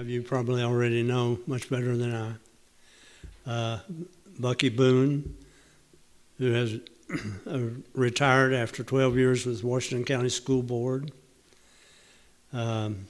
of you probably already know much better than I. Buckey Boone, who has retired after 12 years with Washington County School Board. And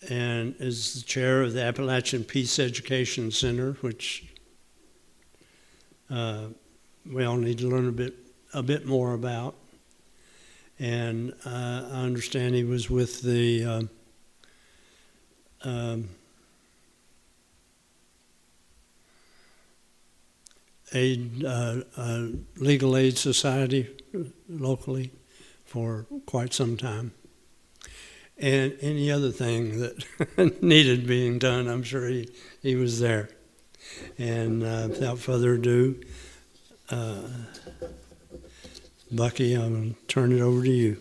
is the chair of the Appalachian Peace Education Center, which we all need to learn a bit more about. And I understand he was with the Legal Aid Society locally for quite some time. And any other thing that needed being done, I'm sure he was there. And without further ado, Buckey, I'm going to turn it over to you.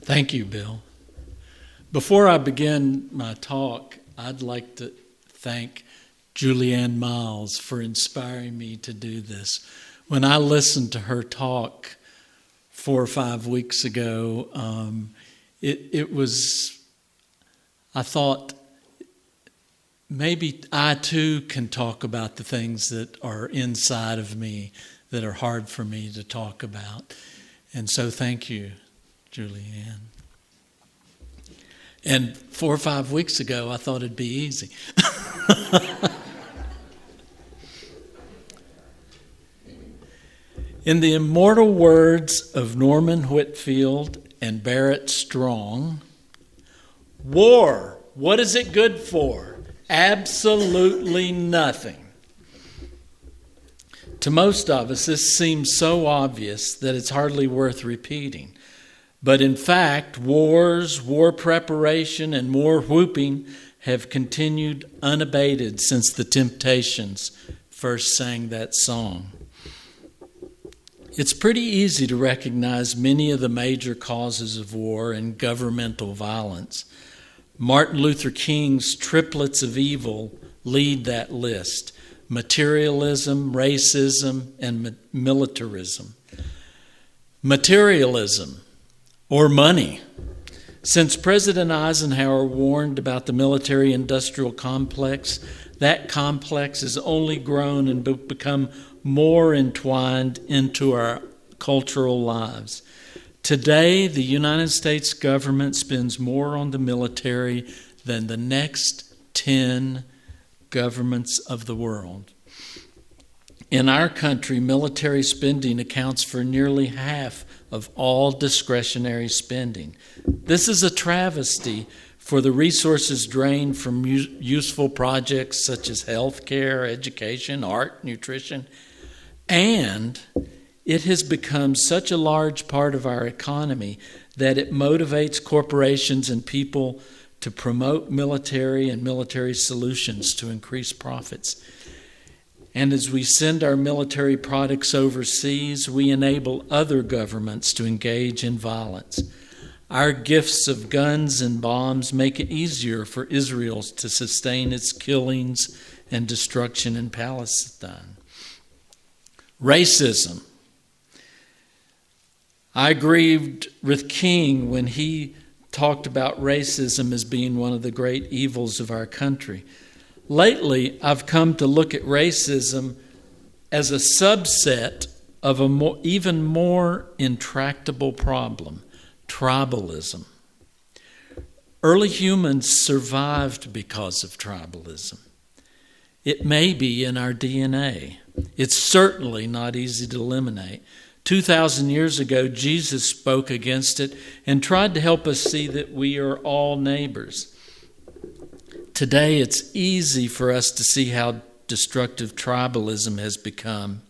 Thank you, Bill. Before I begin my talk, I'd like to thank Julianne Miles for inspiring me to do this. When I listened to her talk 4 or 5 weeks ago, I thought maybe I too can talk about the things that are inside of me that are hard for me to talk about. And so thank you, Julianne. And 4 or 5 weeks ago, I thought it'd be easy. In the immortal words of Norman Whitfield and Barrett Strong, war, what is it good for? Absolutely nothing. To most of us, this seems so obvious that it's hardly worth repeating. But in fact, wars, war preparation, and war whooping have continued unabated since the Temptations first sang that song. It's pretty easy to recognize many of the major causes of war and governmental violence. Martin Luther King's triplets of evil lead that list: materialism, racism, and militarism. Materialism, or money. Since President Eisenhower warned about the military-industrial complex, that complex has only grown and become more entwined into our cultural lives. Today, the United States government spends more on the military than the next 10 governments of the world. In our country, military spending accounts for nearly half of all discretionary spending. This is a travesty for the resources drained from useful projects such as healthcare, education, art, nutrition, and it has become such a large part of our economy that it motivates corporations and people to promote military and military solutions to increase profits. And as we send our military products overseas, we enable other governments to engage in violence. Our gifts of guns and bombs make it easier for Israel to sustain its killings and destruction in Palestine. Racism. I agreed with King when he talked about racism as being one of the great evils of our country. Lately, I've come to look at racism as a subset of even more intractable problem, tribalism. Early humans survived because of tribalism. It may be in our DNA. It's certainly not easy to eliminate. 2,000 years ago, Jesus spoke against it and tried to help us see that we are all neighbors. Today, it's easy for us to see how destructive tribalism has become,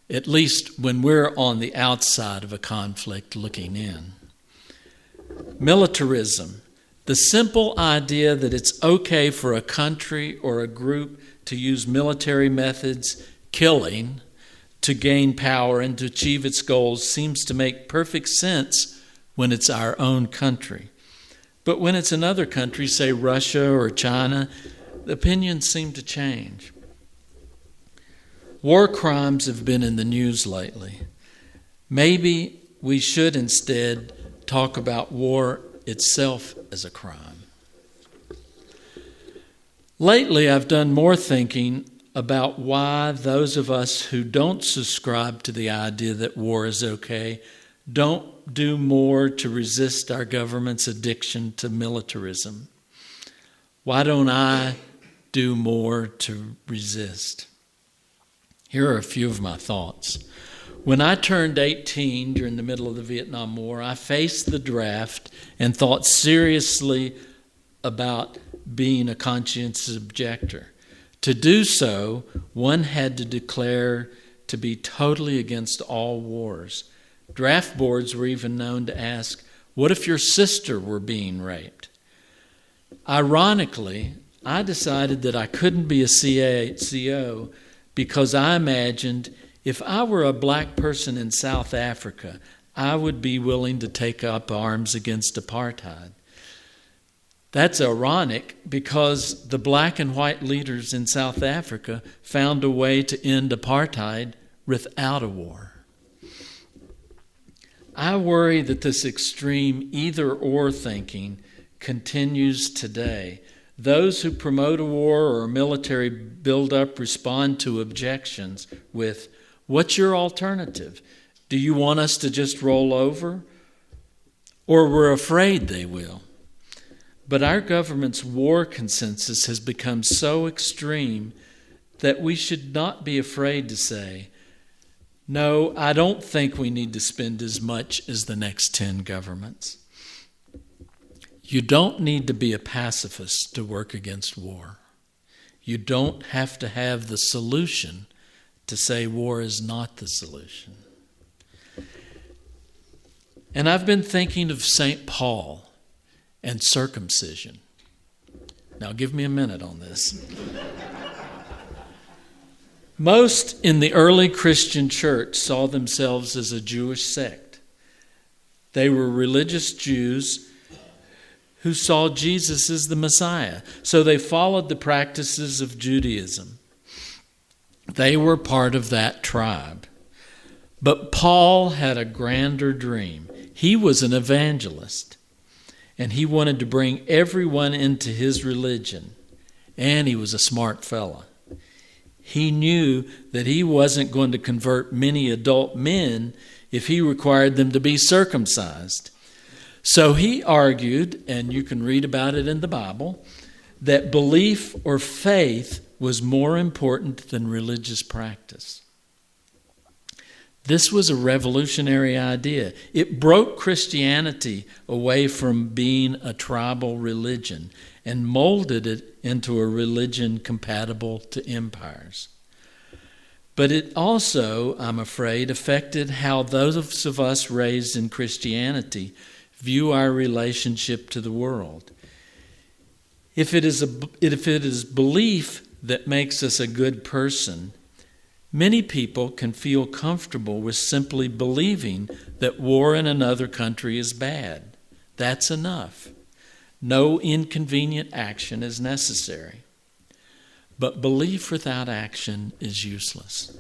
at least when we're on the outside of a conflict looking in. Militarism, the simple idea that it's okay for a country or a group to use military methods, killing, to gain power and to achieve its goals seems to make perfect sense when it's our own country. But when it's another country, say Russia or China, the opinions seem to change. War crimes have been in the news lately. Maybe we should instead talk about war itself as a crime. Lately, I've done more thinking about why those of us who don't subscribe to the idea that war is okay don't do more to resist our government's addiction to militarism. Why don't I do more to resist? Here are a few of my thoughts. When I turned 18 during the middle of the Vietnam War, I faced the draft and thought seriously about being a conscientious objector. To do so, one had to declare to be totally against all wars. Draft boards were even known to ask, "What if your sister were being raped?" Ironically, I decided that I couldn't be a CAO because I imagined if I were a black person in South Africa, I would be willing to take up arms against apartheid. That's ironic because the black and white leaders in South Africa found a way to end apartheid without a war. I worry that this extreme either-or thinking continues today. Those who promote a war or a military buildup respond to objections with, "What's your alternative? Do you want us to just roll over?" Or we're afraid they will. But our government's war consensus has become so extreme that we should not be afraid to say, "No, I don't think we need to spend as much as the next 10 governments." You don't need to be a pacifist to work against war. You don't have to have the solution to say war is not the solution. And I've been thinking of St. Paul and circumcision. Now give me a minute on this. Most in the early Christian church saw themselves as a Jewish sect. They were religious Jews who saw Jesus as the Messiah, so they followed the practices of Judaism. They were part of that tribe. But Paul had a grander dream. He was an evangelist, and he wanted to bring everyone into his religion, and he was a smart fella. He knew that he wasn't going to convert many adult men if he required them to be circumcised. So he argued, and you can read about it in the Bible, that belief or faith was more important than religious practice. This was a revolutionary idea. It broke Christianity away from being a tribal religion and molded it into a religion compatible to empires. But it also, I'm afraid, affected how those of us raised in Christianity view our relationship to the world. If it is belief that makes us a good person, many people can feel comfortable with simply believing that war in another country is bad. That's enough. No inconvenient action is necessary. But belief without action is useless.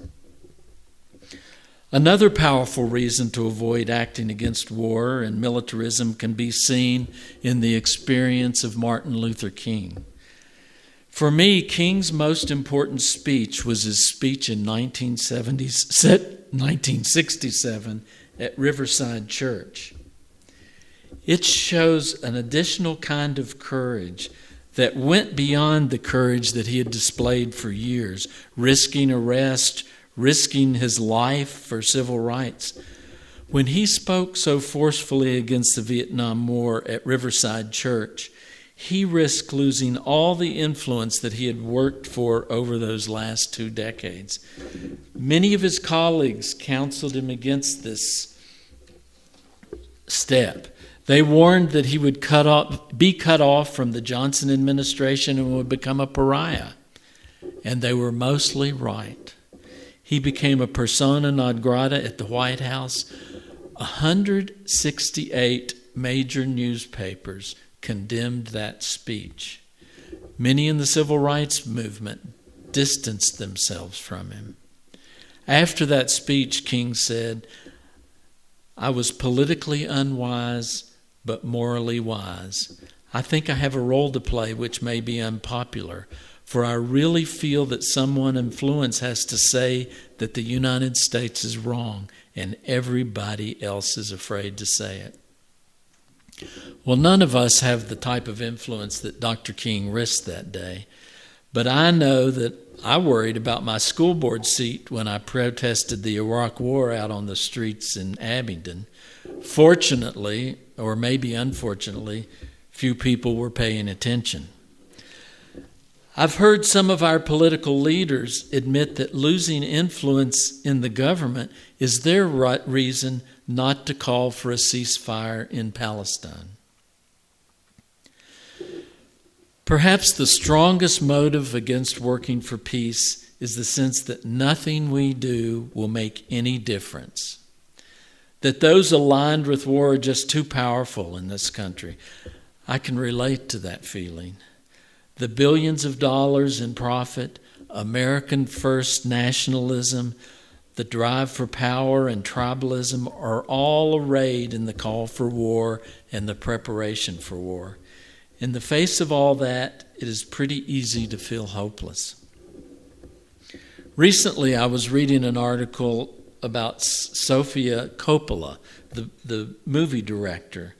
Another powerful reason to avoid acting against war and militarism can be seen in the experience of Martin Luther King. For me, King's most important speech was his speech in 1967 at Riverside Church. It shows an additional kind of courage that went beyond the courage that he had displayed for years, risking arrest, risking his life for civil rights. When he spoke so forcefully against the Vietnam War at Riverside Church, he risked losing all the influence that he had worked for over those last 2 decades. Many of his colleagues counseled him against this step. They warned that he would be cut off from the Johnson administration and would become a pariah. And they were mostly right. He became a persona non grata at the White House. 168 major newspapers condemned that speech. Many in the civil rights movement distanced themselves from him. After that speech, King said, "I was politically unwise, but morally wise. I think I have a role to play which may be unpopular, for I really feel that someone influence has to say that the United States is wrong, and everybody else is afraid to say it." Well, none of us have the type of influence that Dr. King risked that day, but I know that I worried about my school board seat when I protested the Iraq War out on the streets in Abingdon. Fortunately, or maybe unfortunately, few people were paying attention. I've heard some of our political leaders admit that losing influence in the government is their reason not to call for a ceasefire in Palestine. Perhaps the strongest motive against working for peace is the sense that nothing we do will make any difference, that those aligned with war are just too powerful in this country. I can relate to that feeling. The billions of dollars in profit, American first nationalism, the drive for power and tribalism are all arrayed in the call for war and the preparation for war. In the face of all that, it is pretty easy to feel hopeless. Recently, I was reading an article about Sofia Coppola, the movie director.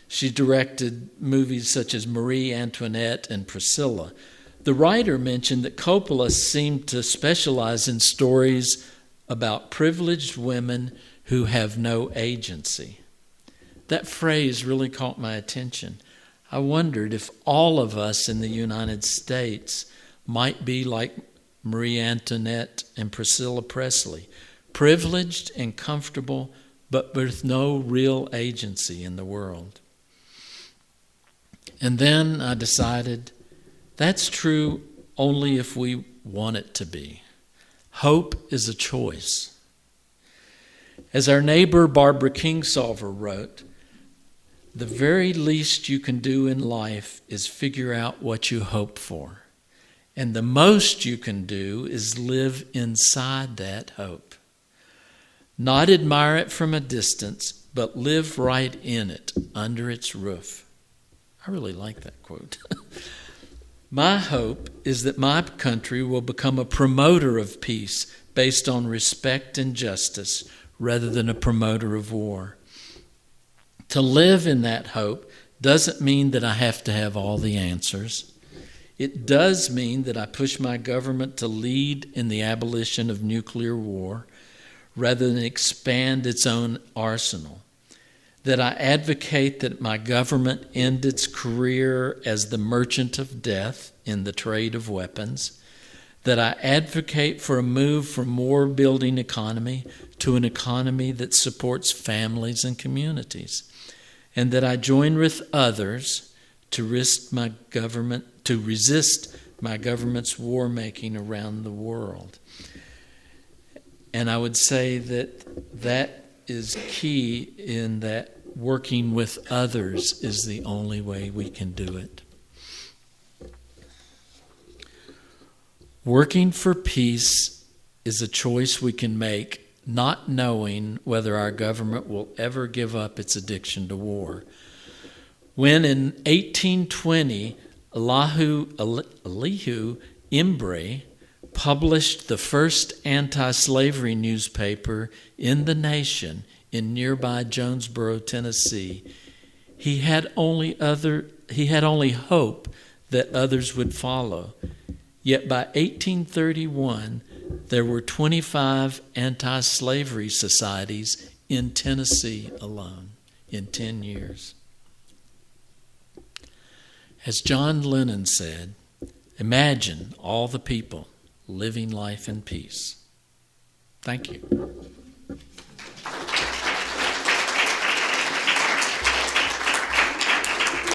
She directed movies such as Marie Antoinette and Priscilla. The writer mentioned that Coppola seemed to specialize in stories about privileged women who have no agency. That phrase really caught my attention. I wondered if all of us in the United States might be like Marie Antoinette and Priscilla Presley, privileged and comfortable, but with no real agency in the world. And then I decided that's true only if we want it to be. Hope is a choice. As our neighbor Barbara Kingsolver wrote, the very least you can do in life is figure out what you hope for. And the most you can do is live inside that hope. Not admire it from a distance, but live right in it, under its roof. I really like that quote. My hope is that my country will become a promoter of peace based on respect and justice rather than a promoter of war. To live in that hope doesn't mean that I have to have all the answers. It does mean that I push my government to lead in the abolition of nuclear war rather than expand its own arsenal. That I advocate that my government end its career as the merchant of death in the trade of weapons. That I advocate for a move from war-building economy to an economy that supports families and communities. And that I join with others to resist my government's war-making around the world. And I would say that is key in that working with others is the only way we can do it. Working for peace is a choice we can make, not knowing whether our government will ever give up its addiction to war. When in 1820, Elihu Embree published the first anti-slavery newspaper in the nation in nearby Jonesboro, Tennessee, he had only hope that others would follow. Yet by 1831, there were 25 anti-slavery societies in Tennessee alone in 10 years. As John Lennon said, imagine all the people living life in peace. Thank you.